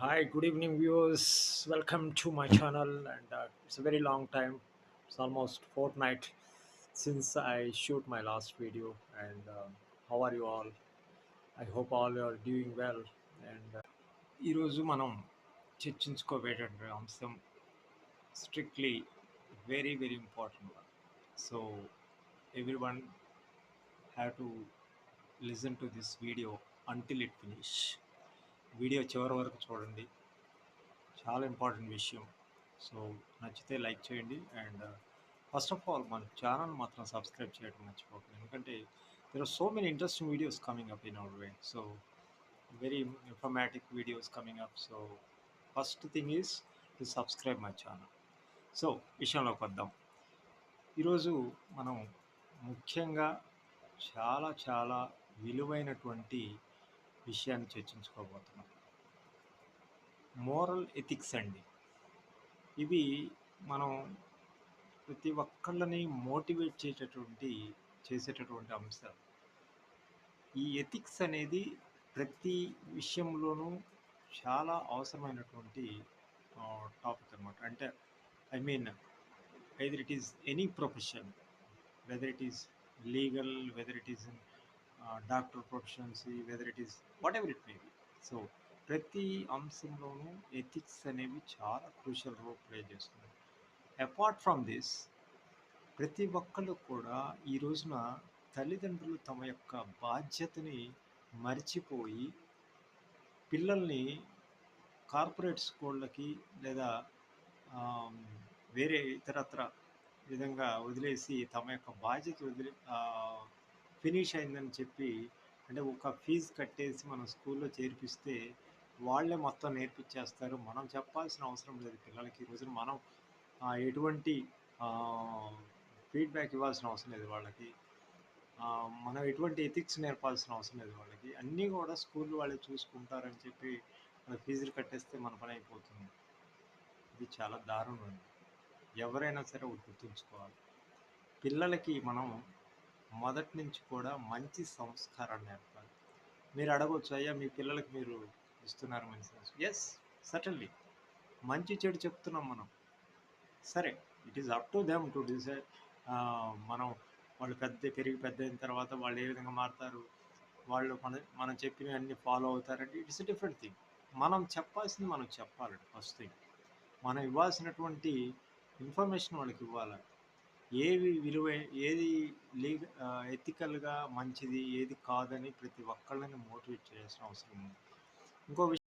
Hi, good evening, viewers. Welcome to my channel. And it's a very long time. It's almost fortnight since I shoot my last video. And how are you all? I hope all are doing well. And ఈరోజు మనం చర్చించుకోబోయేటువంటి అంశం strictly very important. So everyone have to listen to this video until it finish. Video చివరి వరకు చూడండి. చాలా important విషయం. So నచ్చితే like చేయండి. అండ్ ఫస్ట్ ఆఫ్ ఆల్ మన ఛానల్ మాత్రం సబ్స్క్రైబ్ చేయడం మర్చిపోకండి. ఎందుకంటే there are so many interesting videos coming up in our way. So very informatic videos coming up. So first thing is to subscribe my channel. So విషయంలోకి వద్దాం. ఈరోజు మనం ముఖ్యంగా చాలా విలువైనటువంటి విషయాన్ని చర్చించుకోబోతున్నాం. మోరల్ ఎథిక్స్ అండి. ఇవి మనం ప్రతి ఒక్కళ్ళని మోటివేట్ చేసేటటువంటి అంశాలు. ఈ ఎథిక్స్ అనేది ప్రతి విషయంలోనూ చాలా అవసరమైనటువంటి టాపిక్ అనమాట. అంటే I mean either it is any profession, whether it is legal, whether it is in doctor professioncy, whether it is whatever it may be. So ప్రతి అంశంలోనూ ఎథిక్స్ అనేవి చాలా క్రూషియల్ రోల్ ప్లే చేస్తుంది. అపార్ట్ ఫ్రమ్ దిస్, ప్రతి ఒక్కళ్ళు కూడా ఈ రోజున తల్లిదండ్రులు తమ యొక్క బాధ్యతని మర్చిపోయి పిల్లల్ని కార్పొరేట్ స్కూళ్ళకి లేదా వేరే ఇతరత్ర విధంగా వదిలేసి తమ యొక్క బాధ్యత ఫినిష్ అయిందని చెప్పి, అంటే ఒక ఫీజు కట్టేసి మనం స్కూల్లో చేర్పిస్తే వాళ్ళే మొత్తం నేర్పించేస్తారు, మనం చెప్పాల్సిన అవసరం లేదు పిల్లలకి. ఈ రోజున మనం ఎటువంటి ఫీడ్బ్యాక్ ఇవ్వాల్సిన అవసరం లేదు వాళ్ళకి, మనం ఎటువంటి ఎథిక్స్ నేర్పాల్సిన అవసరం లేదు వాళ్ళకి. అన్నీ కూడా స్కూల్ వాళ్ళే చూసుకుంటారని చెప్పి మన ఫీజులు కట్టేస్తే మన పని అయిపోతుంది. ఇది చాలా దారుణం అండి. ఎవరైనా సరే ఒకటి గుర్తుంచుకోవాలి, పిల్లలకి మనం మొదటి నుంచి కూడా మంచి సంస్కారాన్ని నేర్పాలి. మీరు అడగవచ్చు, అయ్యా మీ పిల్లలకి మీరు ఇస్తున్నారు మంచి సంస్కారం? ఎస్, సర్టన్లీ మంచి చెడు చెప్తున్నాం మనం. సరే, it is up to them to decide. మనం వాళ్ళు పెద్ద అయిన తర్వాత వాళ్ళు ఏ విధంగా మారుతారు, వాళ్ళు మనం చెప్పినవి అన్ని ఫాలో అవుతారంటే ఇట్స్ ఎ డిఫరెంట్ థింగ్. మనం చెప్పాల్సింది మనం చెప్పాలండి. ఫస్ట్ థింగ్, మనం ఇవ్వాల్సినటువంటి ఇన్ఫర్మేషన్ వాళ్ళకి ఇవ్వాలి. ఏది ఎథికల్గా మంచిది, ఏది కాదని ప్రతి ఒక్కళ్ళని మోటివేట్ చేయాల్సిన అవసరం ఉంది. ఇంకో విషయం